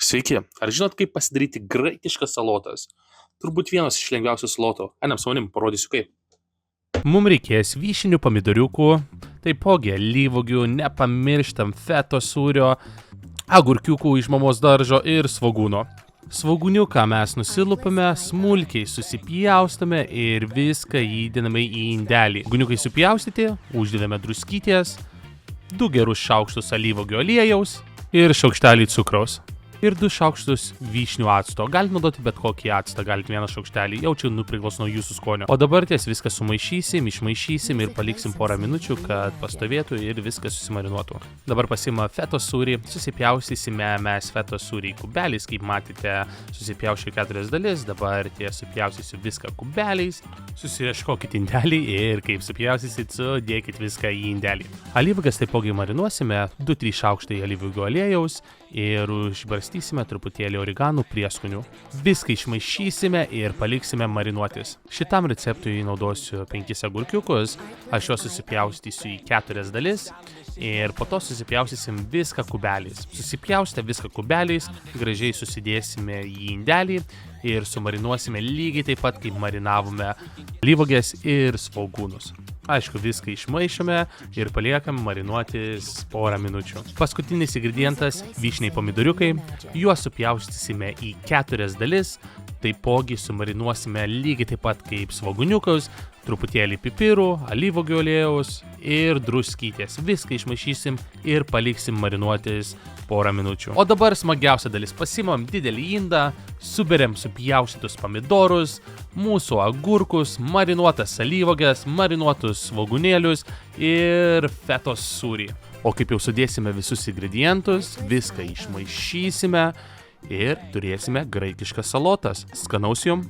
Sveiki, ar žinot, kaip pasidaryti graikiškas salotas? Turbūt vienas iš lengviausių salotų. Einam su manim, parodysiu kaip. Mums reikės vyšinių pomidoriukų, taipogi alyvuogių, nepamirštam feto sūrio, agurkiukų iš mamos daržo ir svogūno. Svogūniuką mes nusilupame, smulkiai susipjaustame ir viską įdedame į indelį. Svogūniukai supjaustyti, uždedame druskytės, 2 gerus šaukštus alyvuogių aliejaus ir šaukštelį cukraus. Ir 2 šaukštus vyšnių acto. Galite naudoti bet kokį actą, galite vieną šaukštelį, jaučiu priklauso nuo jūsų skonio. O dabar ties viską sumaišysim, išmaišysim ir paliksim porą minučių, kad pastovėtų ir viskas susimarinuotų. Dabar pasima feto sūrį, susipjaustysime mes feto sūrį kubeliais, kaip matėte, susipjaušiu 4 dalis, dabar ties supjaustysiu viską kubeliais, susiieškokit indelį ir kaip supjaustysit, sudėkit viską į indelį. Alyvuoges taipogi marinuosime, 2-3 šaukštai alyvuogių aliejaus ir užbarstysime truputėlį origanų prieskonių. Viską išmaišysime ir paliksime marinuotis. Šitam receptui naudosiu 5 agurkiukus, aš juos susipjaustysiu į 4 dalis ir po to susipjaustysim viską kubeliais. Susipjaustę viską kubeliais, gražiai susidėsime į indelį ir sumarinuosime lygiai taip pat, kaip marinavome alyvuoges ir svogūnus. Aišku, viską išmaišome ir paliekam marinuotis porą minučių. Paskutinis ingredientas – vyšniai pomidoriukai. Juos supjaustysime į 4 dalis, taipogi sumarinuosime lygiai taip pat kaip svogūniukus, truputėlį pipirų, alyvuogių aliejaus ir druskytės. Viską išmaišysim ir paliksim marinuotis porą minučių. O dabar smagiausia dalis. Pasimam didelį indą, suberiam supjaustytus pomidorus, mūsų agurkus, marinuotas alyvuoges, marinuotus svogūnėlius ir fetos sūrį. O kaip jau sudėsime visus ingredientus, viską išmaišysime ir turėsime graikiškas salotas. Skanaus jum!